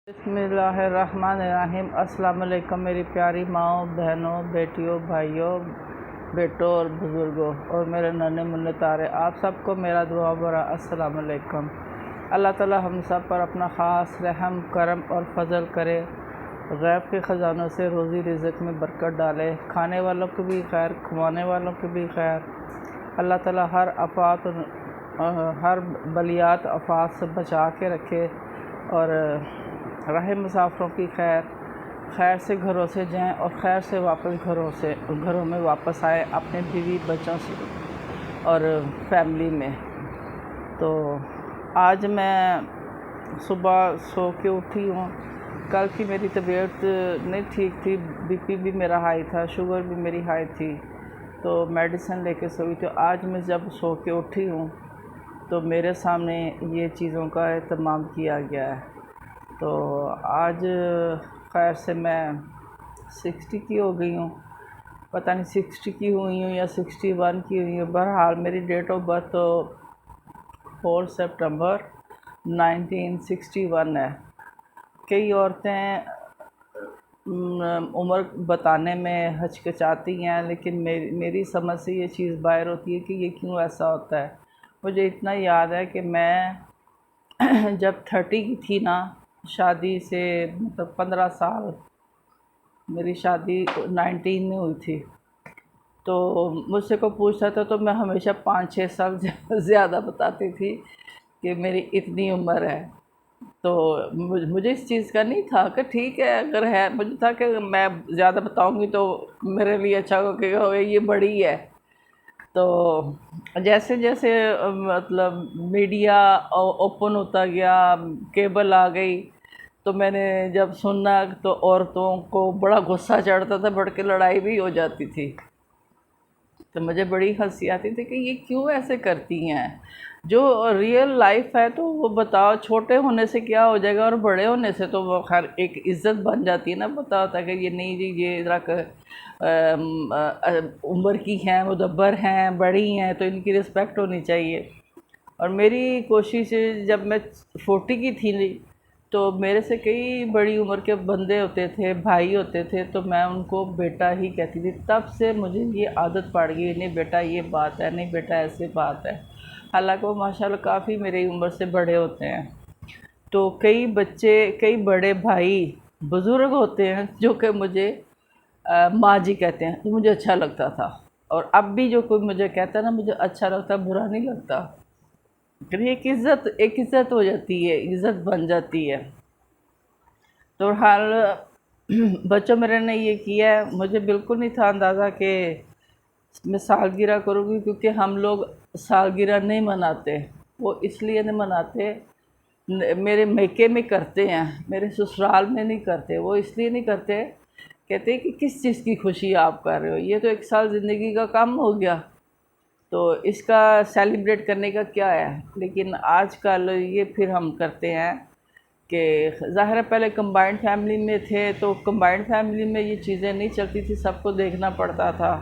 बिस्मिल्लाहिर्रहमानिर्रहीम। अस्सलाम वालेकुम मेरी प्यारी माओ, बहनों, बेटियों, भाइयों, बेटों और बुज़ुर्गों और मेरे नन्हे मुन्ने तारे, आप सबको मेरा दुआ भरा अस्सलाम वालेकुम। अल्लाह ताला हम सब पर अपना ख़ास रहम करम और फ़ज़ल करे, गैब के ख़जानों से रोज़ी रिज़्क़ में बरकत डाले, खाने वालों को भी खैर, खुआने वालों को भी खैर। अल्लाह ताला हर आफ़ात हर बलियात आफ़ात से बचा के रखे और राह मुसाफ़िरों की खैर से घरों से जाएं और खैर से वापस घरों में वापस आए अपने बीवी बच्चों से और फैमिली में। तो आज मैं सुबह सो के उठी हूँ। कल की मेरी तबीयत नहीं ठीक थी, बीपी भी मेरा हाई था, शुगर भी मेरी हाई थी, तो मेडिसिन लेके सोई। तो आज मैं जब सो के उठी हूँ तो मेरे सामने ये चीज़ों का एहतमाम किया गया है। तो आज खैर से मैं 60 की हो गई हूँ, पता नहीं 60 की हुई हूँ या 61 की हुई हूँ। बहरहाल मेरी डेट ऑफ बर्थ तो 4 सितंबर 1961 है। कई औरतें उम्र बताने में हिचकिचाती हैं, लेकिन मेरी समझ से ये चीज़ बाहर होती है कि ये क्यों ऐसा होता है। मुझे इतना याद है कि मैं जब 30 की थी ना, शादी से मतलब 15 साल, मेरी शादी 19 में हुई थी। तो मुझसे को पूछता था तो मैं हमेशा 5-6 साल ज़्यादा बताती थी कि मेरी इतनी उम्र है। तो मुझे इस चीज़ का नहीं था कि ठीक है अगर है, मुझे था कि मैं ज़्यादा बताऊंगी तो मेरे लिए अच्छा होगा, ये बड़ी है। तो जैसे जैसे मतलब मीडिया ओपन होता गया, केबल आ गई, तो मैंने जब सुना तो औरतों को बड़ा गुस्सा चढ़ता था, बढ़ के लड़ाई भी हो जाती थी। तो मुझे बड़ी हंसी आती थी कि ये क्यों ऐसे करती हैं। जो रियल लाइफ है तो वो बताओ, छोटे होने से क्या हो जाएगा और बड़े होने से तो वो खैर एक इज़्ज़त बन जाती है ना। पता होता है कि ये नहीं जी, ये रख उम्र की हैं, मुदब्बर हैं, बड़ी हैं, तो इनकी रिस्पेक्ट होनी चाहिए। और मेरी कोशिश जब मैं 40 की थी तो मेरे से कई बड़ी उम्र के बंदे होते थे, भाई होते थे, तो मैं उनको बेटा ही कहती थी। तब से मुझे ये आदत पड़ गई, नहीं बेटा ये बात है, नहीं बेटा ऐसी बात है। हालांकि वो माशाल्लाह काफ़ी मेरी उम्र से बड़े होते हैं। तो कई बच्चे, कई बड़े भाई बुज़ुर्ग होते हैं जो कि मुझे माँ जी कहते हैं, तो मुझे अच्छा लगता था। और अब भी जो कोई मुझे कहता है ना, मुझे अच्छा लगता, बुरा नहीं लगता। फिर एक इज़्ज़त हो जाती है, इज़्ज़त बन जाती है। तो हाल बच्चों मेरे ने ये किया है, मुझे बिल्कुल नहीं था अंदाज़ा कि मैं सालगिरह करूँगी, क्योंकि हम लोग सालगिरह नहीं मनाते। वो इसलिए नहीं मनाते, मेरे मैके में करते हैं, मेरे ससुराल में नहीं करते। वो इसलिए नहीं करते, कहते हैं कि किस चीज़ की खुशी आप कर रहे हो, ये तो एक साल ज़िंदगी का कम हो गया, तो इसका सेलिब्रेट करने का क्या है। लेकिन आजकल ये फिर हम करते हैं कि ज़ाहिर है पहले कंबाइंड फैमिली में थे, तो कंबाइंड फैमिली में ये चीज़ें नहीं चलती थी, सबको देखना पड़ता था।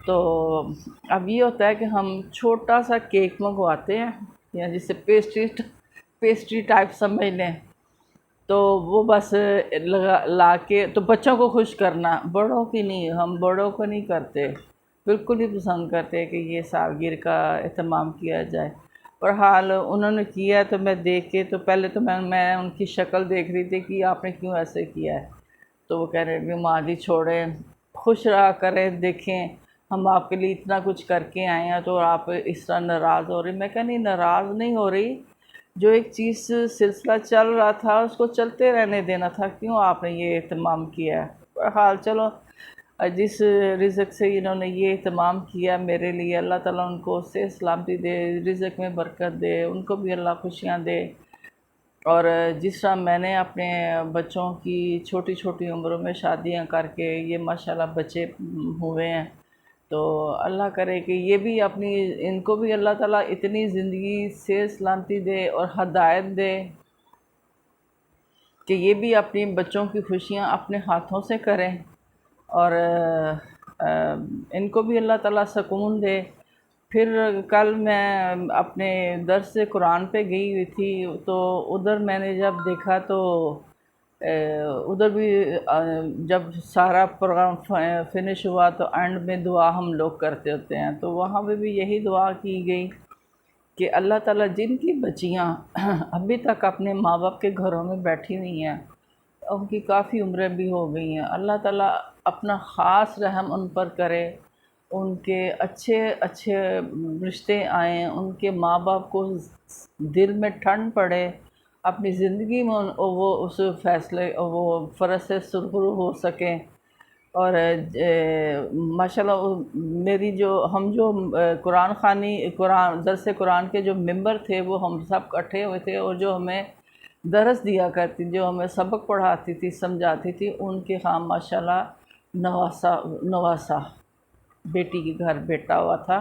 तो अब ये होता है कि हम छोटा सा केक मंगवाते हैं, या जिसे पेस्ट्री टाइप समझ लें, तो वो बस लगा ला के, तो बच्चों को खुश करना, बड़ों की नहीं, हम बड़ों को नहीं करते, बिल्कुल ही पसंद करते कि ये सालगिरह का एहतमाम किया जाए। और हाल उन्होंने किया तो मैं देख के, तो पहले तो मैं उनकी शक्ल देख रही थी कि आपने क्यों ऐसे किया है। तो वो कह रहे कि माँ जी छोड़ें, खुश रहा करें, देखें हम आपके लिए इतना कुछ करके आए हैं तो आप इस तरह नाराज़ हो रही। मैं कहा नहीं, नाराज़ नहीं हो रही, जो एक चीज़ सिलसिला चल रहा था उसको चलते रहने देना था, क्यों आपने ये एहतमाम किया है। हाल चलो, जिस रिज़्क़ से इन्होंने ये एहतमाम किया मेरे लिए, अल्लाह ताला उनको सेहत सलामती दे, रिज़्क़ में बरकत दे, उनको भी अल्लाह खुशियाँ दे। और जिस तरह मैंने अपने बच्चों की छोटी छोटी उम्रों में शादियां करके ये माशाल्लाह बच्चे हुए हैं, तो अल्लाह करे कि ये भी अपनी, इनको भी अल्लाह ताला इतनी ज़िंदगी से सलामती दे और हदायत दे कि ये भी अपनी बच्चों की खुशियां अपने हाथों से करें। और इनको भी अल्लाह ताला सुकून दे। फिर कल मैं अपने दर्स से कुरान पे गई हुई थी, तो उधर मैंने जब देखा तो उधर भी जब सारा प्रोग्राम फिनिश हुआ तो एंड में दुआ हम लोग करते होते हैं, तो वहाँ पे भी यही दुआ की गई कि अल्लाह ताला जिनकी बच्चियाँ अभी तक अपने माँ बाप के घरों में बैठी हुई हैं, उनकी काफ़ी उम्रें भी हो गई हैं, अल्लाह ताला अपना ख़ास रहम उन पर करे, उनके अच्छे अच्छे रिश्ते आएँ, उनके माँ बाप को दिल में ठंड पड़े, अपनी ज़िंदगी में वो उस फैसले वो फ़र्ज़ से सुरखरू हो सकें। और माशाल्लाह मेरी जो हम जो कुरान ख़ानी कुरान दरस कुरान के जो मेंबर थे वो हम सब इकट्ठे हुए थे, और जो हमें दरस दिया करती, जो हमें सबक पढ़ाती थी, समझाती थी, उनके हाँ माशाल्लाह नवासा बेटी के घर बेटा हुआ था।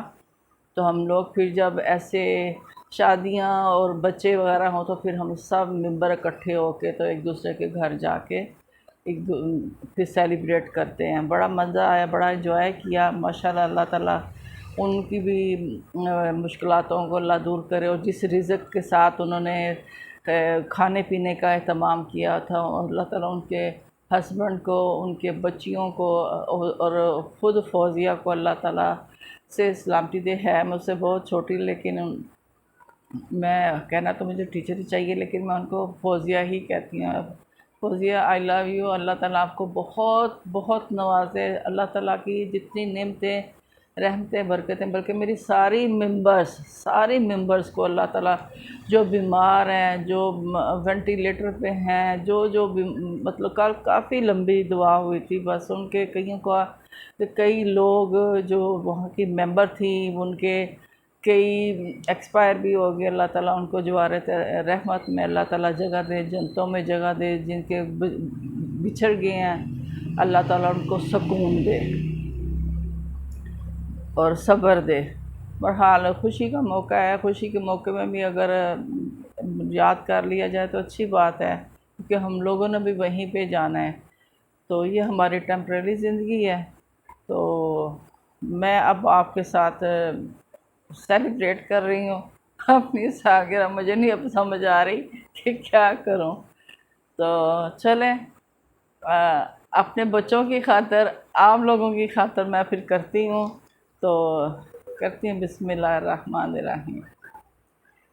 तो हम लोग फिर जब ऐसे शादियां और बच्चे वगैरह हों तो फिर हम सब मेंबर इकट्ठे होके तो एक दूसरे के घर जाके फिर सेलिब्रेट करते हैं। बड़ा मज़ा आया, बड़ा एंजॉय किया माशाल्लाह। अल्लाह ताला उनकी भी मुश्किलातों को अल्लाह दूर करे, और जिस रिज़्क़ के साथ उन्होंने खाने पीने का एहतमाम किया था, और अल्लाह ताला उनके हस्बैंड को, उनके बच्चियों को और ख़ुद फौजिया को अल्लाह ताला से सलामती दे। है मुझसे बहुत छोटी, लेकिन मैं कहना तो मुझे टीचर ही चाहिए, लेकिन मैं उनको फौजिया ही कहती हूँ। फौजिया आई लव यू, अल्लाह ताला आपको बहुत बहुत नवाजे। अल्लाह ताला की जितनी नेमतें, रहमतें, बरकतें, बल्कि मेरी सारी मेंबर्स को अल्लाह ताला, जो बीमार हैं, जो वेंटिलेटर पे हैं, जो भी मतलब कल काफ़ी लंबी दुआ हुई थी, बस उनके कई लोग जो वहाँ की मेंबर थी उनके कई एक्सपायर भी हो गए। अल्लाह ताला उनको जवारत रहमत में अल्लाह ताला जगह दे, जन्नतों में जगह दे। जिनके बिछड़ गए हैं अल्लाह ताला उनको सुकून दे और सब्र दे। बहरहाल खुशी का मौका है, खुशी के मौके में भी अगर याद कर लिया जाए तो अच्छी बात है, क्योंकि हम लोगों ने भी वहीं पे जाना है। तो ये हमारी टेम्परेरी ज़िंदगी है। तो मैं अब आपके साथ सेलिब्रेट कर रही हूँ अपनी सालगिरह। मुझे नहीं अब समझ आ रही कि क्या करूँ। तो चलें, अपने बच्चों की खातिर, आप लोगों की खातिर मैं फिर करती हूँ। तो करती हूँ बिस्मिल्लाहिर्रहमानिर्रहीम।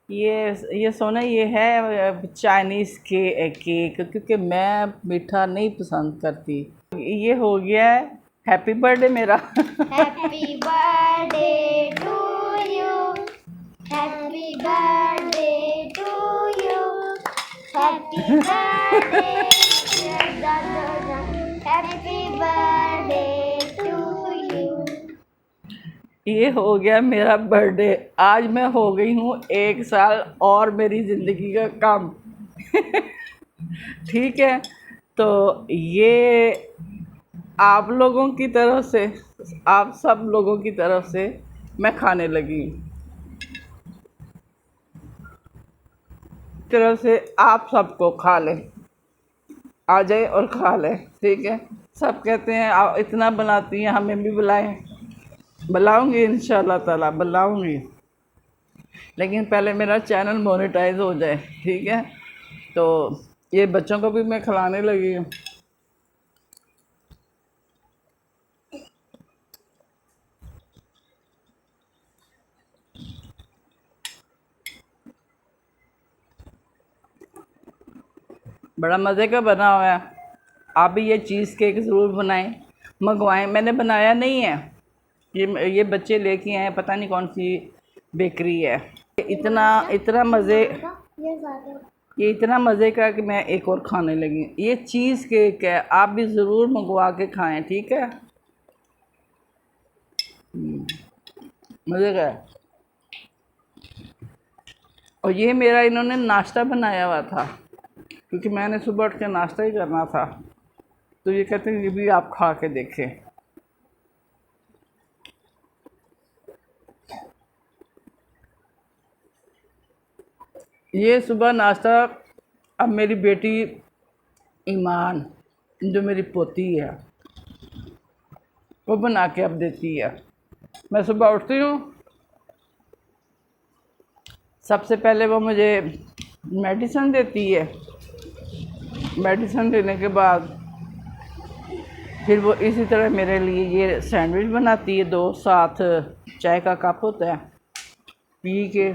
ये सोना ये है चाइनीज़ केक, क्योंकि मैं मीठा नहीं पसंद करती। ये हो गया है हैप्पी बर्थडे मेरा। Happy birthday to you, happy birthday to you, happy birthday, happy birthday to you. ये हो गया मेरा बर्थडे। आज मैं हो गई हूँ 1 साल और मेरी ज़िंदगी का कम। ठीक है, तो ये आप लोगों की तरफ से, आप सब लोगों की तरफ से मैं खाने लगी। तरफ से आप सबको खा लें, आ जाए और खा लें। ठीक है, सब कहते हैं आप इतना बनाती हैं, हमें भी बुलाएं। बुलाऊंगी इंशाल्लाह ताला, बुलाऊंगी, लेकिन पहले मेरा चैनल मोनेटाइज हो जाए। ठीक है, तो ये बच्चों को भी मैं खिलाने लगी हूँ। बड़ा मज़े का बना हुआ है। आप भी ये चीज़ केक ज़रूर बनाएं, मंगवाएं। मैंने बनाया नहीं है, ये बच्चे लेके आए, पता नहीं कौन सी बेकरी है। इतना मज़े, ये इतना मज़े का कि मैं एक और खाने लगी। ये चीज़ केक है, आप भी ज़रूर मंगवा के खाएं। ठीक है, मज़े का है। और ये मेरा इन्होंने नाश्ता बनाया हुआ था, क्योंकि मैंने सुबह उठ के नाश्ता ही करना था। तो ये कहते हैं ये भी आप खा के देखें। ये सुबह नाश्ता अब मेरी बेटी ईमान, जो मेरी पोती है, वो बना के अब देती है। मैं सुबह उठती हूँ, सबसे पहले वो मुझे मेडिसिन देती है, मेडिसिन लेने के बाद फिर वो इसी तरह मेरे लिए ये सैंडविच बनाती है, 2 साथ चाय का कप होता है, पी के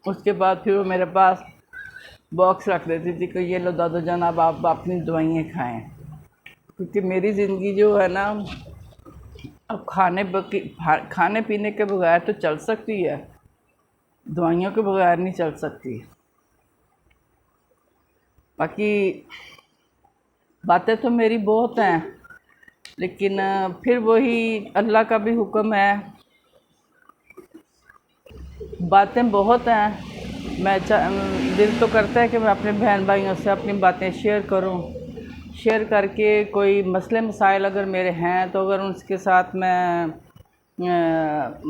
उसके बाद फिर वो मेरे पास बॉक्स रख देती थी कि ये लो दादा जान अब आप अपनी दवाइयाँ खाएं। क्योंकि मेरी ज़िंदगी जो है ना अब खाने पीने के बगैर तो चल सकती है, दवाइयों के बगैर नहीं चल सकती। बाकी बातें तो मेरी बहुत हैं, लेकिन फिर वही अल्लाह का भी हुक्म है, बातें बहुत हैं। दिल तो करता है कि मैं अपने बहन भाइयों से अपनी बातें शेयर करूं, शेयर करके कोई मसले मसाइल अगर मेरे हैं तो अगर उनके साथ मैं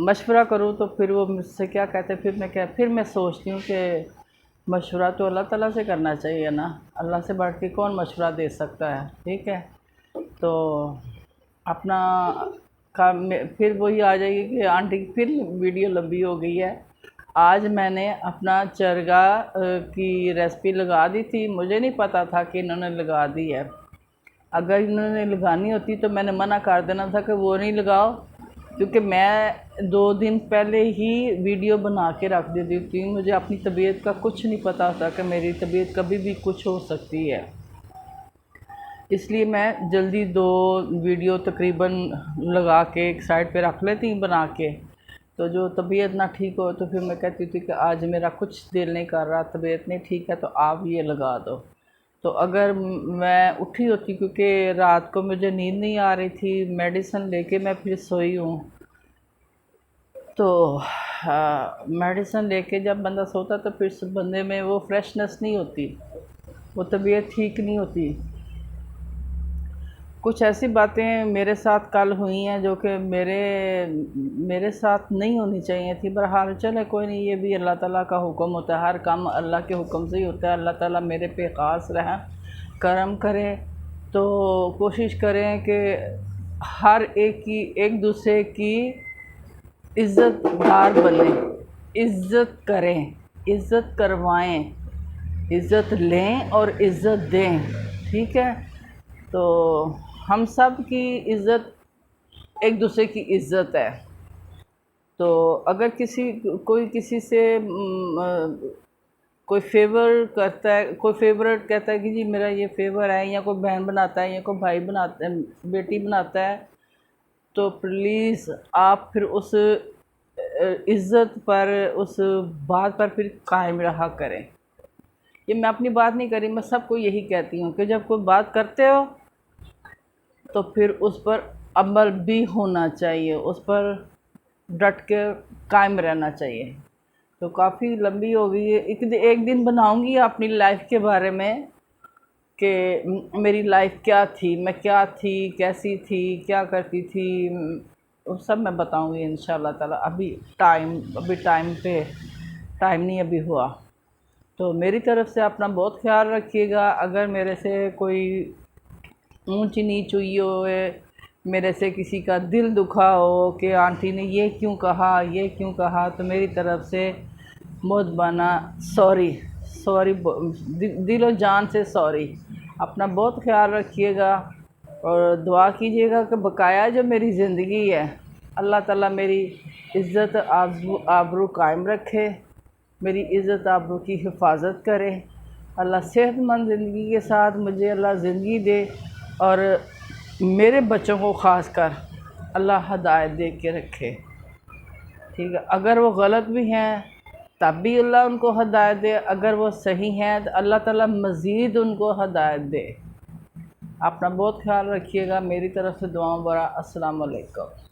मशवरा करूं तो फिर वो मुझसे क्या कहते हैं, फिर मैं सोचती हूँ कि मशवरा तो अल्लाह ताला से करना चाहिए ना, अल्लाह से बढ़ के कौन मशवरा दे सकता है। ठीक है, तो अपना काम फिर वही आ जाएगी कि आंटी फिर वीडियो लंबी हो गई है। आज मैंने अपना चरगा की रेसिपी लगा दी थी, मुझे नहीं पता था कि इन्होंने लगा दी है। अगर इन्होंने लगानी होती तो मैंने मना कर देना था कि वो नहीं लगाओ, क्योंकि मैं 2 दिन पहले ही वीडियो बना के रख देती थी। मुझे अपनी तबीयत का कुछ नहीं पता था कि मेरी तबीयत कभी भी कुछ हो सकती है, इसलिए मैं जल्दी 2 वीडियो तकरीबन लगा के एक साइड पे रख लेती हूँ बना के। तो जो तबीयत ना ठीक हो तो फिर मैं कहती थी कि आज मेरा कुछ दिल नहीं कर रहा, तबीयत नहीं ठीक है, तो आप ये लगा दो। तो अगर मैं उठी होती, क्योंकि रात को मुझे नींद नहीं आ रही थी, मेडिसिन लेके मैं फिर सोई हूँ, तो मेडिसिन लेके जब बंदा सोता तो फिर बंदे में वो फ्रेशनेस नहीं होती, वो तबीयत ठीक नहीं होती। कुछ ऐसी बातें मेरे साथ कल हुई हैं जो कि मेरे साथ नहीं होनी चाहिए थी। बहरहाल चले कोई नहीं, ये भी अल्लाह ताला का हुक्म होता है, हर काम अल्लाह के हुक्म से ही होता है। अल्लाह ताला मेरे पे ख़ास रहम करम करे, तो कोशिश करें कि हर एक दूसरे की इज़्ज़तदार बने, इज़्ज़त करें, इज़्ज़त करवाएं, इज़्ज़त लें और इज़्ज़त दें। ठीक है, तो हम सब की इज़्ज़त एक दूसरे की इज़्ज़त है। तो अगर कोई किसी से कोई फेवर करता है, कोई फेवरेट कहता है कि जी मेरा ये फेवर है, या कोई बहन बनाता है या कोई भाई बनाता है, बेटी बनाता है, तो प्लीज़ आप फिर उस इज़्ज़त पर, उस बात पर फिर कायम रहा करें। ये मैं अपनी बात नहीं करी, मैं सबको यही कहती हूँ कि जब कोई बात करते हो तो फिर उस पर अमल भी होना चाहिए, उस पर डट के कायम रहना चाहिए। तो काफ़ी लंबी हो गई है, एक दिन बनाऊंगी अपनी लाइफ के बारे में कि मेरी लाइफ क्या थी, मैं क्या थी, कैसी थी, क्या करती थी, वो सब मैं बताऊंगी इंशाल्लाह ताला। अभी टाइम नहीं अभी हुआ। तो मेरी तरफ़ से अपना बहुत ख्याल रखिएगा। अगर मेरे से कोई ऊंच नीच हुई हो, मेरे से किसी का दिल दुखा हो कि आंटी ने ये क्यों कहा, ये क्यों कहा, तो मेरी तरफ़ से मुहब्बाना सॉरी, दिल और जान से सॉरी। अपना बहुत ख्याल रखिएगा और दुआ कीजिएगा कि बकाया जो मेरी ज़िंदगी है अल्लाह ताला मेरी इज़्ज़त आबरू कायम रखे, मेरी इज़्ज़त आबरू की हिफाजत करे। अल्लाह सेहतमंद ज़िंदगी के साथ मुझे अल्लाह ज़िंदगी दे, और मेरे बच्चों को ख़ास कर अल्लाह हदायत दे के रखे। ठीक है, अगर वो गलत भी हैं तब भी अल्लाह उनको हदायत दे, अगर वो सही हैं तो अल्लाह ताला मज़ीद उनको हदायत दे। अपना बहुत ख्याल रखिएगा। मेरी तरफ़ से दुआओं बरा। अस्सलाम वालेकुम।